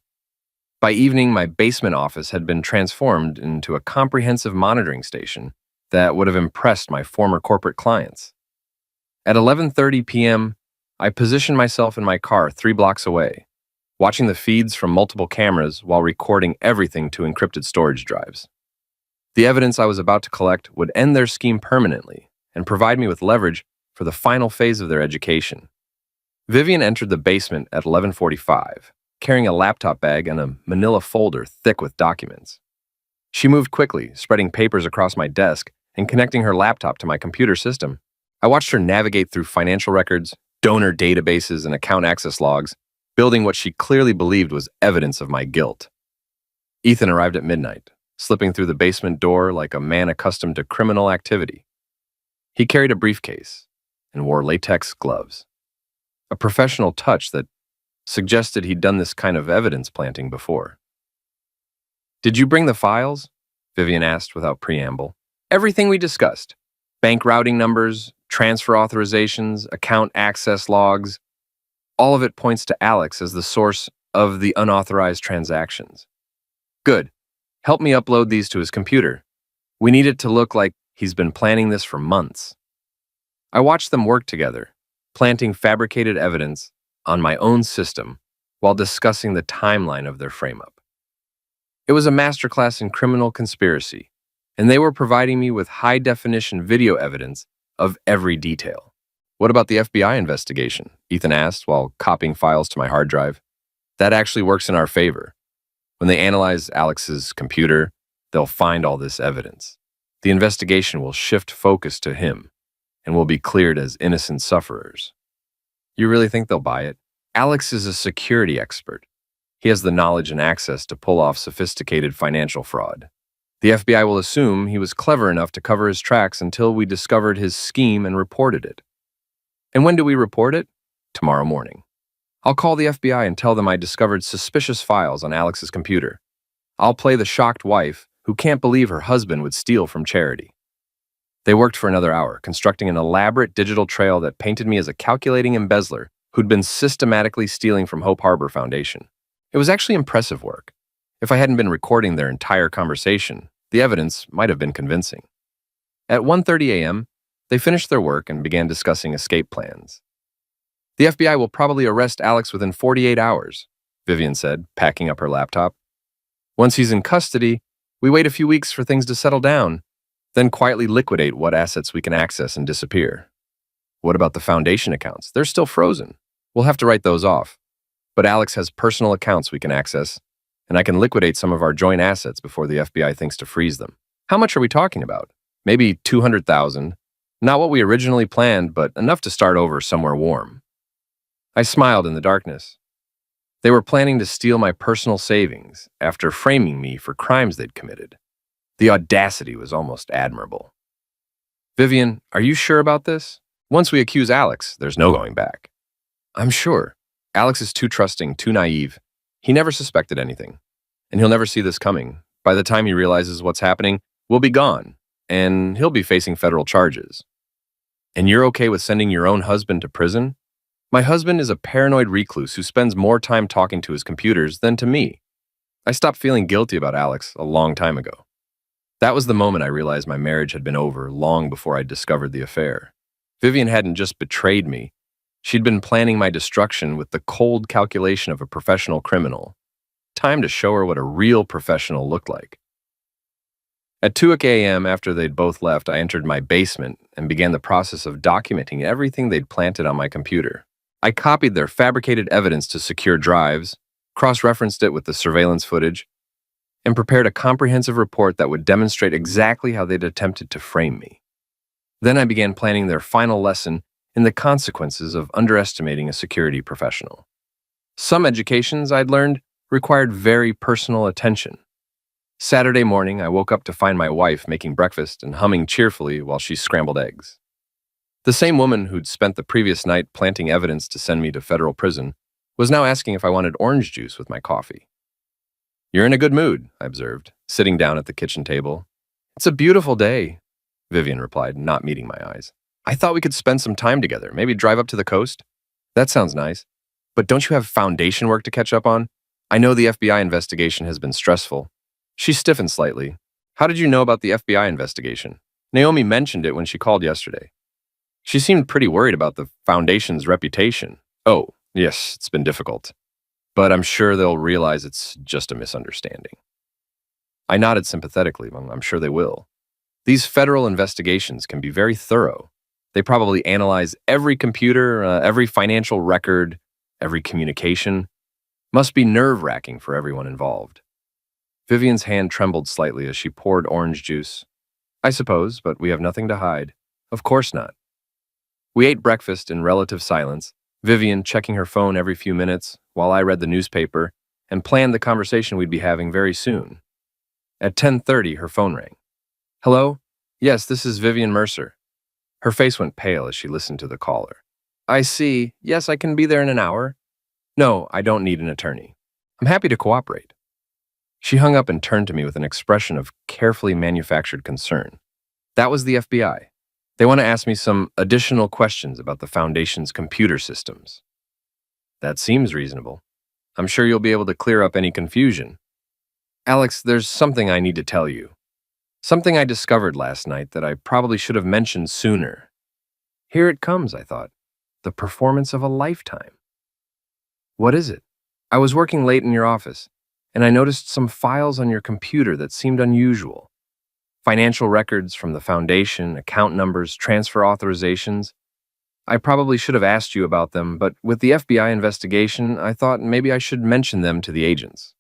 By evening, my basement office had been transformed into a comprehensive monitoring station that would have impressed my former corporate clients. At 11:30 p.m., I positioned myself in my car 3 blocks away, watching the feeds from multiple cameras while recording everything to encrypted storage drives. The evidence I was about to collect would end their scheme permanently and provide me with leverage for the final phase of their education. Vivian entered the basement at 11:45, carrying a laptop bag and a manila folder thick with documents. She moved quickly, spreading papers across my desk and connecting her laptop to my computer system. I watched her navigate through financial records, donor databases, and account access logs, building what she clearly believed was evidence of my guilt. Ethan arrived at midnight, slipping through the basement door like a man accustomed to criminal activity. He carried a briefcase and wore latex gloves, a professional touch that suggested he'd done this kind of evidence planting before. "Did you bring the files?" Vivian asked without preamble. "Everything we discussed. Bank routing numbers, transfer authorizations, account access logs. All of it points to Alex as the source of the unauthorized transactions." "Good. Help me upload these to his computer. We need it to look like he's been planning this for months." I watched them work together, planting fabricated evidence on my own system while discussing the timeline of their frame-up. It was a masterclass in criminal conspiracy, and they were providing me with high-definition video evidence of every detail. What about the FBI investigation? Ethan asked while copying files to my hard drive. That actually works in our favor. When they analyze Alex's computer, they'll find all this evidence. The investigation will shift focus to him, and we'll be cleared as innocent sufferers. You really think they'll buy it? Alex is a security expert. He has the knowledge and access to pull off sophisticated financial fraud. The FBI will assume he was clever enough to cover his tracks until we discovered his scheme and reported it. And when do we report it? Tomorrow morning. I'll call the FBI and tell them I discovered suspicious files on Alex's computer. I'll play the shocked wife who can't believe her husband would steal from charity. They worked for another hour, constructing an elaborate digital trail that painted me as a calculating embezzler who'd been systematically stealing from Hope Harbor Foundation. It was actually impressive work. If I hadn't been recording their entire conversation, the evidence might have been convincing. At 1:30 a.m., they finished their work and began discussing escape plans. The FBI will probably arrest Alex within 48 hours, Vivian said, packing up her laptop. Once he's in custody, we wait a few weeks for things to settle down, then quietly liquidate what assets we can access and disappear. What about the foundation accounts? They're still frozen. We'll have to write those off. But Alex has personal accounts we can access, and I can liquidate some of our joint assets before the FBI thinks to freeze them. How much are we talking about? Maybe 200,000. Not what we originally planned, but enough to start over somewhere warm. I smiled in the darkness. They were planning to steal my personal savings after framing me for crimes they'd committed. The audacity was almost admirable. Vivian, are you sure about this? Once we accuse Alex, there's no going back. I'm sure. Alex is too trusting, too naive. He never suspected anything, and he'll never see this coming. By the time he realizes what's happening, we'll be gone, and he'll be facing federal charges. And you're okay with sending your own husband to prison? My husband is a paranoid recluse who spends more time talking to his computers than to me. I stopped feeling guilty about Alex a long time ago. That was the moment I realized my marriage had been over long before I discovered the affair. Vivian hadn't just betrayed me. She'd been planning my destruction with the cold calculation of a professional criminal. Time to show her what a real professional looked like. At 2 a.m., after they'd both left, I entered my basement and began the process of documenting everything they'd planted on my computer. I copied their fabricated evidence to secure drives, cross-referenced it with the surveillance footage, and prepared a comprehensive report that would demonstrate exactly how they'd attempted to frame me. Then I began planning their final lesson in the consequences of underestimating a security professional. Some educations, I'd learned, required very personal attention. Saturday morning, I woke up to find my wife making breakfast and humming cheerfully while she scrambled eggs. The same woman who'd spent the previous night planting evidence to send me to federal prison was now asking if I wanted orange juice with my coffee. You're in a good mood, I observed, sitting down at the kitchen table. It's a beautiful day, Vivian replied, not meeting my eyes. I thought we could spend some time together, maybe drive up to the coast. That sounds nice. But don't you have foundation work to catch up on? I know the FBI investigation has been stressful. She stiffened slightly. How did you know about the FBI investigation? Naomi mentioned it when she called yesterday. She seemed pretty worried about the foundation's reputation. Oh, yes, it's been difficult. But I'm sure they'll realize it's just a misunderstanding. I nodded sympathetically. I'm sure they will. These federal investigations can be very thorough. They probably analyze every computer, every financial record, every communication. Must be nerve-wracking for everyone involved. Vivian's hand trembled slightly as she poured orange juice. I suppose, but we have nothing to hide. Of course not. We ate breakfast in relative silence, Vivian checking her phone every few minutes while I read the newspaper and planned the conversation we'd be having very soon. At 10:30, her phone rang. Hello? Yes, this is Vivian Mercer. Her face went pale as she listened to the caller. I see. Yes, I can be there in an hour. No, I don't need an attorney. I'm happy to cooperate. She hung up and turned to me with an expression of carefully manufactured concern. That was the FBI. They want to ask me some additional questions about the Foundation's computer systems. That seems reasonable. I'm sure you'll be able to clear up any confusion. Alex, there's something I need to tell you. Something I discovered last night that I probably should have mentioned sooner. Here it comes, I thought. The performance of a lifetime. What is it? I was working late in your office, and I noticed some files on your computer that seemed unusual. Financial records from the foundation, account numbers, transfer authorizations. I probably should have asked you about them, but with the FBI investigation, I thought maybe I should mention them to the agents.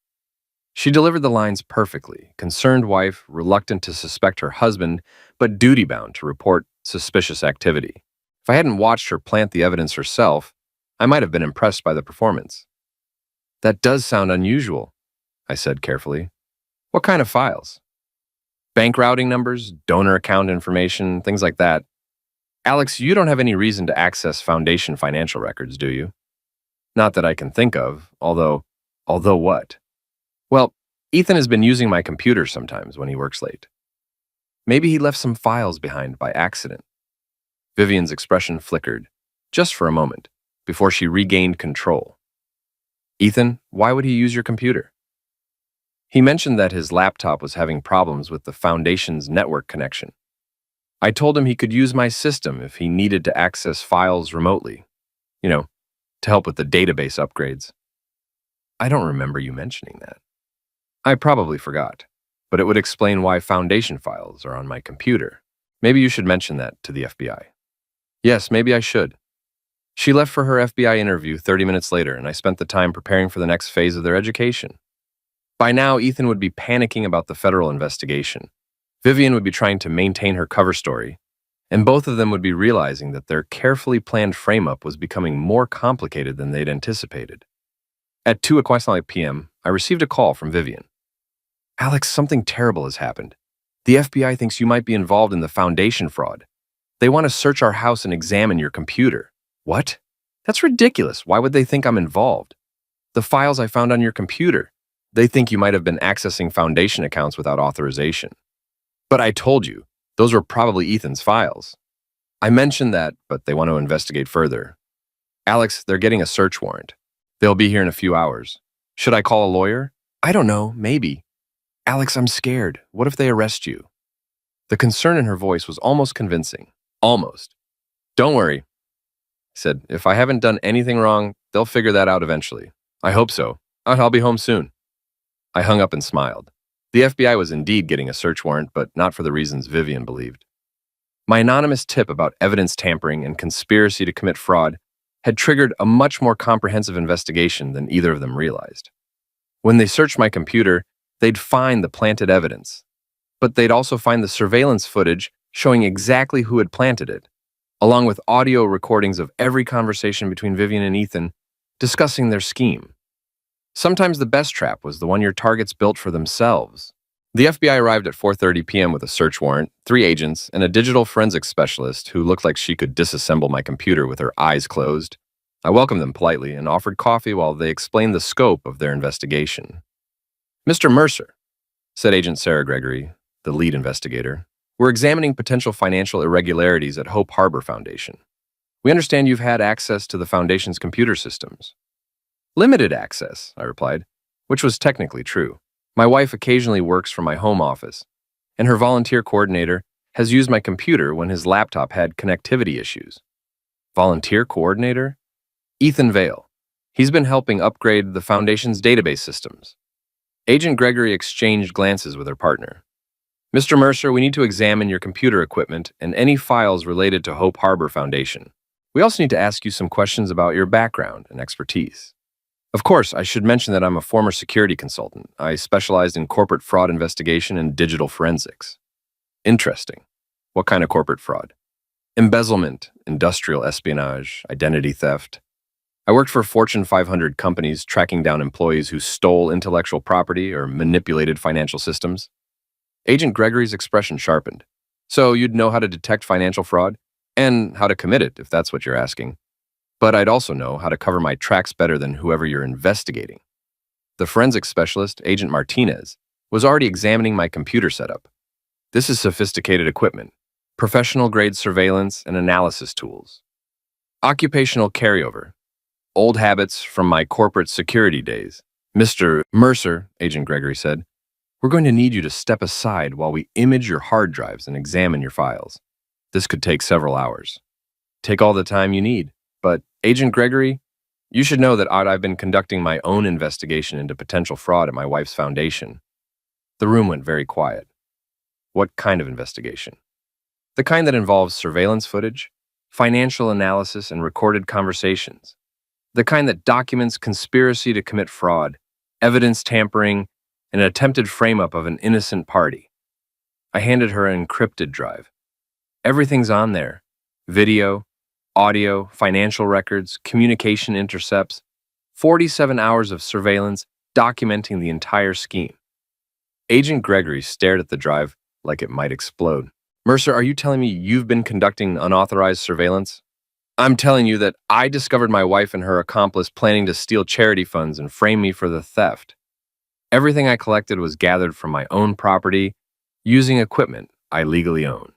She delivered the lines perfectly, concerned wife, reluctant to suspect her husband, but duty-bound to report suspicious activity. If I hadn't watched her plant the evidence herself, I might have been impressed by the performance. That does sound unusual, I said carefully. What kind of files? Bank routing numbers, donor account information, things like that. Alex, you don't have any reason to access Foundation financial records, do you? Not that I can think of, although what? Well, Ethan has been using my computer sometimes when he works late. Maybe he left some files behind by accident. Vivian's expression flickered, just for a moment, before she regained control. Ethan, why would he use your computer? He mentioned that his laptop was having problems with the Foundation's network connection. I told him he could use my system if he needed to access files remotely, to help with the database upgrades. I don't remember you mentioning that. I probably forgot, but it would explain why Foundation files are on my computer. Maybe you should mention that to the FBI. Yes, maybe I should. She left for her FBI interview 30 minutes later, and I spent the time preparing for the next phase of their education. By now, Ethan would be panicking about the federal investigation. Vivian would be trying to maintain her cover story, and both of them would be realizing that their carefully planned frame-up was becoming more complicated than they'd anticipated. At 2:00 p.m., I received a call from Vivian. Alex, something terrible has happened. The FBI thinks you might be involved in the Foundation fraud. They want to search our house and examine your computer. What? That's ridiculous. Why would they think I'm involved? The files I found on your computer. They think you might have been accessing Foundation accounts without authorization. But I told you, those were probably Ethan's files. I mentioned that, but they want to investigate further. Alex, they're getting a search warrant. They'll be here in a few hours. Should I call a lawyer? I don't know, maybe. Alex, I'm scared. What if they arrest you? The concern in her voice was almost convincing. Almost. Don't worry, I said. If I haven't done anything wrong, they'll figure that out eventually. I hope so. I'll be home soon. I hung up and smiled. The FBI was indeed getting a search warrant, but not for the reasons Vivian believed. My anonymous tip about evidence tampering and conspiracy to commit fraud had triggered a much more comprehensive investigation than either of them realized. When they searched my computer, they'd find the planted evidence, but they'd also find the surveillance footage showing exactly who had planted it, along with audio recordings of every conversation between Vivian and Ethan discussing their scheme. Sometimes the best trap was the one your targets built for themselves. The FBI arrived at 4:30 p.m. with a search warrant, 3 agents, and a digital forensics specialist who looked like she could disassemble my computer with her eyes closed. I welcomed them politely and offered coffee while they explained the scope of their investigation. Mr. Mercer, said Agent Sarah Gregory, the lead investigator, we're examining potential financial irregularities at Hope Harbor Foundation. We understand you've had access to the Foundation's computer systems. Limited access, I replied, which was technically true. My wife occasionally works from my home office, and her volunteer coordinator has used my computer when his laptop had connectivity issues. Volunteer coordinator? Ethan Vale. He's been helping upgrade the Foundation's database systems. Agent Gregory exchanged glances with her partner. Mr. Mercer, we need to examine your computer equipment and any files related to Hope Harbor Foundation. We also need to ask you some questions about your background and expertise. Of course, I should mention that I'm a former security consultant. I specialized in corporate fraud investigation and digital forensics. Interesting. What kind of corporate fraud? Embezzlement, industrial espionage, identity theft. I worked for Fortune 500 companies tracking down employees who stole intellectual property or manipulated financial systems. Agent Gregory's expression sharpened. So you'd know how to detect financial fraud? And how to commit it, if that's what you're asking. But I'd also know how to cover my tracks better than whoever you're investigating. The forensics specialist, Agent Martinez, was already examining my computer setup. This is sophisticated equipment, professional-grade surveillance and analysis tools. Occupational carryover, old habits from my corporate security days. Mr. Mercer, Agent Gregory said, we're going to need you to step aside while we image your hard drives and examine your files. This could take several hours. Take all the time you need. But, Agent Gregory, you should know that I've been conducting my own investigation into potential fraud at my wife's foundation. The room went very quiet. What kind of investigation? The kind that involves surveillance footage, financial analysis, and recorded conversations. The kind that documents conspiracy to commit fraud, evidence tampering, and an attempted frame-up of an innocent party. I handed her an encrypted drive. Everything's on there: video, audio, financial records, communication intercepts, 47 hours of surveillance documenting the entire scheme. Agent Gregory stared at the drive like it might explode. Mercer, are you telling me you've been conducting unauthorized surveillance? I'm telling you that I discovered my wife and her accomplice planning to steal charity funds and frame me for the theft. Everything I collected was gathered from my own property using equipment I legally own.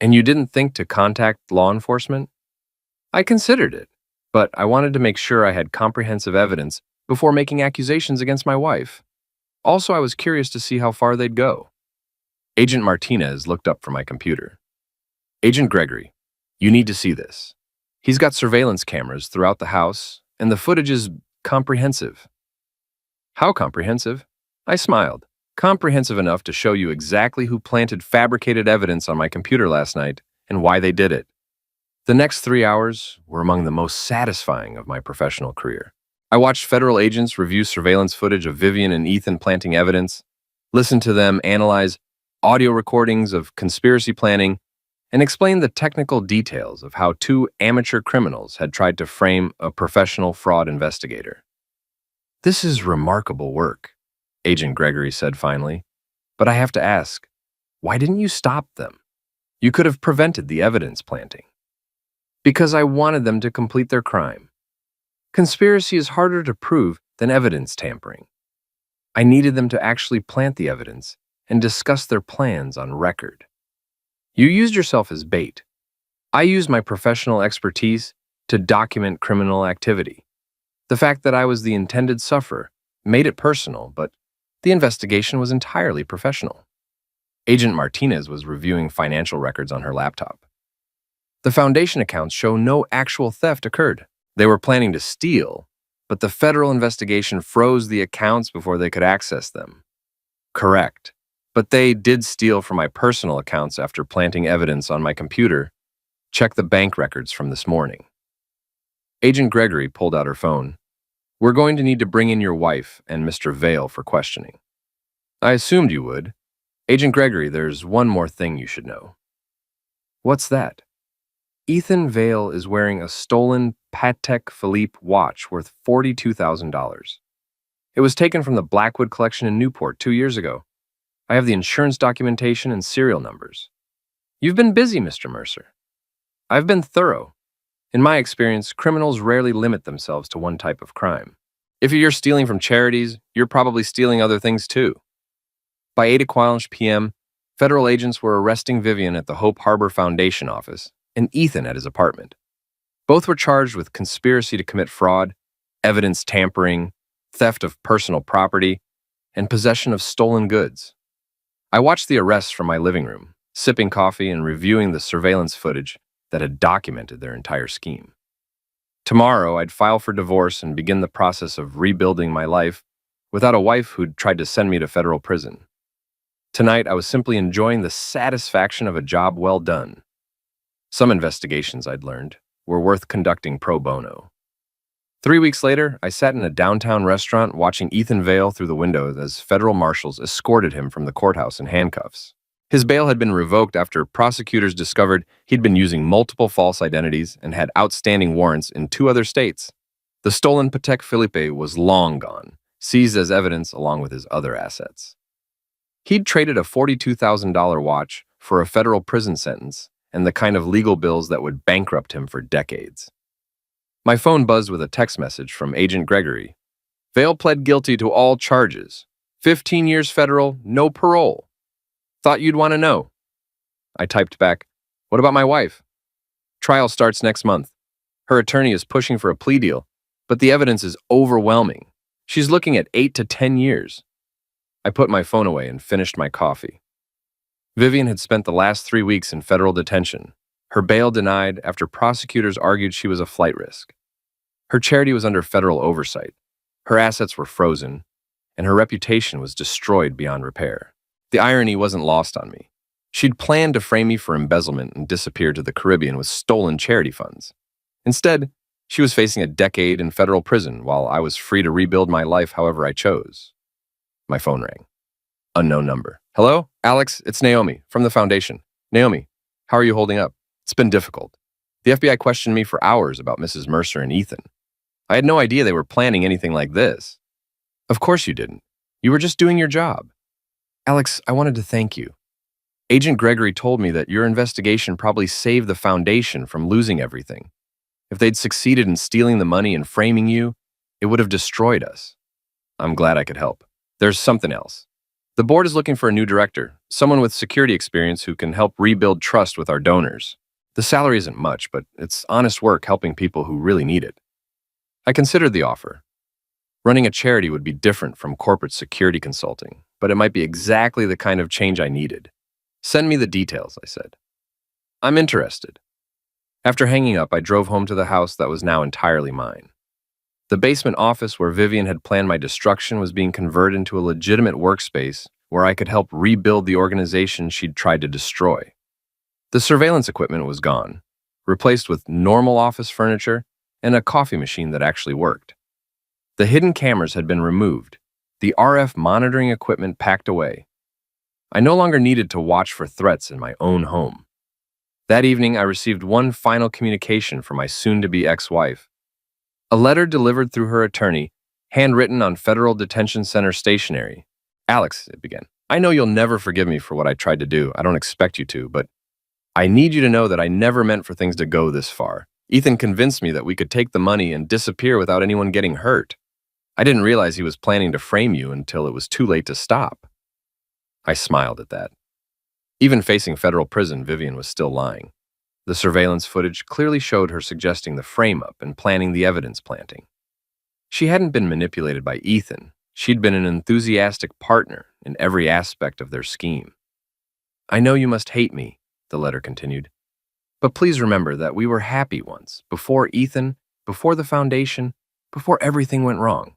And you didn't think to contact law enforcement? I considered it, but I wanted to make sure I had comprehensive evidence before making accusations against my wife. Also, I was curious to see how far they'd go. Agent Martinez looked up from my computer. Agent Gregory, you need to see this. He's got surveillance cameras throughout the house, and the footage is comprehensive. How comprehensive? I smiled. Comprehensive enough to show you exactly who planted fabricated evidence on my computer last night and why they did it. The next 3 hours were among the most satisfying of my professional career. I watched federal agents review surveillance footage of Vivian and Ethan planting evidence, listened to them analyze audio recordings of conspiracy planning, and explain the technical details of how two amateur criminals had tried to frame a professional fraud investigator. This is remarkable work, Agent Gregory said finally, but I have to ask, why didn't you stop them? You could have prevented the evidence planting. Because I wanted them to complete their crime. Conspiracy is harder to prove than evidence tampering. I needed them to actually plant the evidence and discuss their plans on record. You used yourself as bait. I used my professional expertise to document criminal activity. The fact that I was the intended sufferer made it personal, but the investigation was entirely professional. Agent Martinez was reviewing financial records on her laptop. The foundation accounts show no actual theft occurred. They were planning to steal, but the federal investigation froze the accounts before they could access them. Correct. But they did steal from my personal accounts after planting evidence on my computer. Check the bank records from this morning. Agent Gregory pulled out her phone. We're going to need to bring in your wife and Mr. Vale for questioning. I assumed you would. Agent Gregory, there's one more thing you should know. What's that? Ethan Vale is wearing a stolen Patek Philippe watch worth $42,000. It was taken from the Blackwood collection in Newport 2 years ago. I have the insurance documentation and serial numbers. You've been busy, Mr. Mercer. I've been thorough. In my experience, criminals rarely limit themselves to one type of crime. If you're stealing from charities, you're probably stealing other things too. By 8 p.m., federal agents were arresting Vivian at the Hope Harbor Foundation office and Ethan at his apartment. Both were charged with conspiracy to commit fraud, evidence tampering, theft of personal property, and possession of stolen goods. I watched the arrests from my living room, sipping coffee and reviewing the surveillance footage that had documented their entire scheme. Tomorrow, I'd file for divorce and begin the process of rebuilding my life without a wife who'd tried to send me to federal prison. Tonight, I was simply enjoying the satisfaction of a job well done. Some investigations, I'd learned, were worth conducting pro bono. 3 weeks later, I sat in a downtown restaurant watching Ethan Vale through the window as federal marshals escorted him from the courthouse in handcuffs. His bail had been revoked after prosecutors discovered he'd been using multiple false identities and had outstanding warrants in 2 other states. The stolen Patek Philippe was long gone, seized as evidence along with his other assets. He'd traded a $42,000 watch for a federal prison sentence and the kind of legal bills that would bankrupt him for decades. My phone buzzed with a text message from Agent Gregory. Vale pled guilty to all charges. 15 years federal, no parole. Thought you'd want to know. I typed back, what about my wife? Trial starts next month. Her attorney is pushing for a plea deal, but the evidence is overwhelming. She's looking at 8 to 10 years. I put my phone away and finished my coffee. Vivian had spent the last 3 weeks in federal detention, her bail denied after prosecutors argued she was a flight risk. Her charity was under federal oversight, her assets were frozen, and her reputation was destroyed beyond repair. The irony wasn't lost on me. She'd planned to frame me for embezzlement and disappear to the Caribbean with stolen charity funds. Instead, she was facing a decade in federal prison while I was free to rebuild my life however I chose. My phone rang. Unknown number. Hello? Alex, it's Naomi from the foundation. Naomi, how are you holding up? It's been difficult. The FBI questioned me for hours about Mrs. Mercer and Ethan. I had no idea they were planning anything like this. Of course you didn't. You were just doing your job. Alex, I wanted to thank you. Agent Gregory told me that your investigation probably saved the foundation from losing everything. If they'd succeeded in stealing the money and framing you, it would have destroyed us. I'm glad I could help. There's something else. The board is looking for a new director, someone with security experience who can help rebuild trust with our donors. The salary isn't much, but it's honest work helping people who really need it. I considered the offer. Running a charity would be different from corporate security consulting, but it might be exactly the kind of change I needed. Send me the details, I said. I'm interested. After hanging up, I drove home to the house that was now entirely mine. The basement office where Vivian had planned my destruction was being converted into a legitimate workspace where I could help rebuild the organization she'd tried to destroy. The surveillance equipment was gone, replaced with normal office furniture and a coffee machine that actually worked. The hidden cameras had been removed, the RF monitoring equipment packed away. I no longer needed to watch for threats in my own home. That evening, I received one final communication from my soon-to-be ex-wife. A letter delivered through her attorney, handwritten on Federal Detention Center stationery. Alex, it began, I know you'll never forgive me for what I tried to do. I don't expect you to, but I need you to know that I never meant for things to go this far. Ethan convinced me that we could take the money and disappear without anyone getting hurt. I didn't realize he was planning to frame you until it was too late to stop. I smiled at that. Even facing federal prison, Vivian was still lying. The surveillance footage clearly showed her suggesting the frame-up and planning the evidence planting. She hadn't been manipulated by Ethan. She'd been an enthusiastic partner in every aspect of their scheme. I know you must hate me, the letter continued. But please remember that we were happy once, before Ethan, before the foundation, before everything went wrong.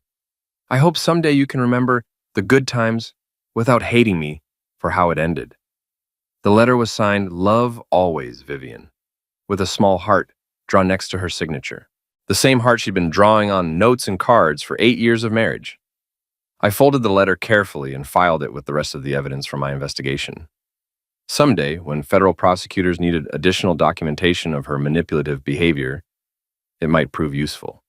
I hope someday you can remember the good times without hating me for how it ended. The letter was signed, Love Always, Vivian, with a small heart drawn next to her signature, the same heart she'd been drawing on notes and cards for 8 years of marriage. I folded the letter carefully and filed it with the rest of the evidence from my investigation. Someday, when federal prosecutors needed additional documentation of her manipulative behavior, it might prove useful.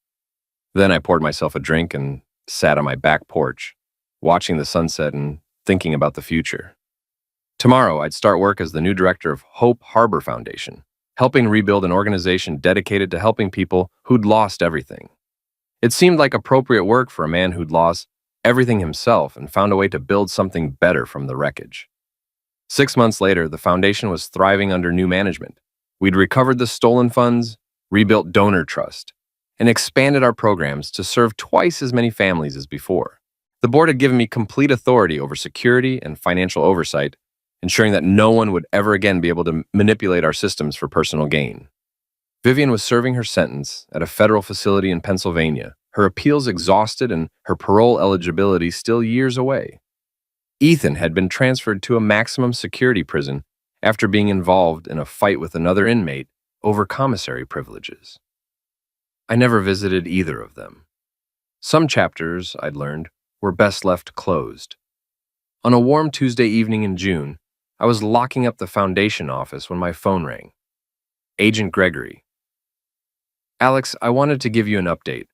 Then I poured myself a drink and sat on my back porch, watching the sunset and thinking about the future. Tomorrow, I'd start work as the new director of Hope Harbor Foundation, helping rebuild an organization dedicated to helping people who'd lost everything. It seemed like appropriate work for a man who'd lost everything himself and found a way to build something better from the wreckage. 6 months later, the foundation was thriving under new management. We'd recovered the stolen funds, rebuilt donor trust, and expanded our programs to serve twice as many families as before. The board had given me complete authority over security and financial oversight, ensuring that no one would ever again be able to manipulate our systems for personal gain. Vivian was serving her sentence at a federal facility in Pennsylvania, her appeals exhausted and her parole eligibility still years away. Ethan had been transferred to a maximum security prison after being involved in a fight with another inmate over commissary privileges. I never visited either of them. Some chapters, I'd learned, were best left closed. On a warm Tuesday evening in June, I was locking up the foundation office when my phone rang. Agent Gregory. Alex, I wanted to give you an update.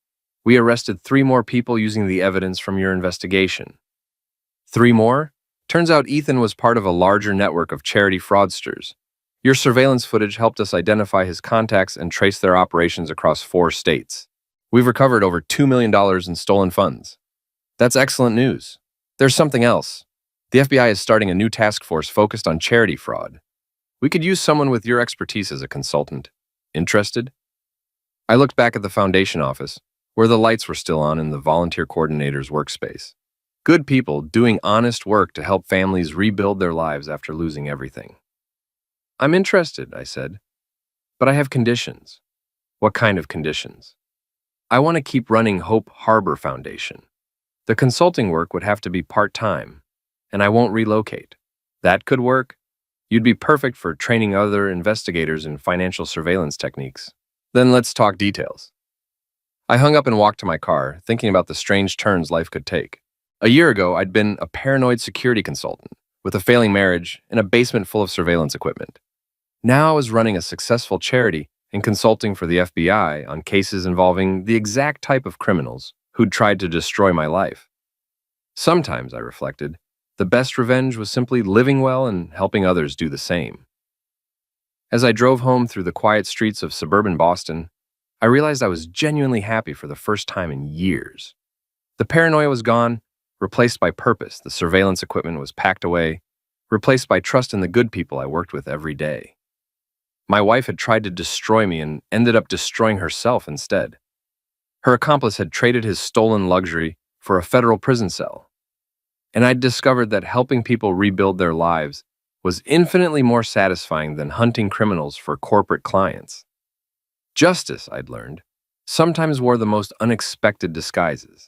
We arrested 3 more people using the evidence from your investigation. 3 more? Turns out Ethan was part of a larger network of charity fraudsters. Your surveillance footage helped us identify his contacts and trace their operations across 4 states. We've recovered over $2 million in stolen funds. That's excellent news. There's something else. The FBI is starting a new task force focused on charity fraud. We could use someone with your expertise as a consultant. Interested? I looked back at the foundation office, where the lights were still on in the volunteer coordinator's workspace. Good people doing honest work to help families rebuild their lives after losing everything. I'm interested, I said, but I have conditions. What kind of conditions? I want to keep running Hope Harbor Foundation. The consulting work would have to be part-time, and I won't relocate. That could work. You'd be perfect for training other investigators in financial surveillance techniques. Then let's talk details. I hung up and walked to my car, thinking about the strange turns life could take. A year ago, I'd been a paranoid security consultant with a failing marriage and a basement full of surveillance equipment. Now I was running a successful charity and consulting for the FBI on cases involving the exact type of criminals who'd tried to destroy my life. Sometimes, I reflected, the best revenge was simply living well and helping others do the same. As I drove home through the quiet streets of suburban Boston, I realized I was genuinely happy for the first time in years. The paranoia was gone, replaced by purpose. The surveillance equipment was packed away, replaced by trust in the good people I worked with every day. My wife had tried to destroy me and ended up destroying herself instead. Her accomplice had traded his stolen luxury for a federal prison cell. And I'd discovered that helping people rebuild their lives was infinitely more satisfying than hunting criminals for corporate clients. Justice, I'd learned, sometimes wore the most unexpected disguises.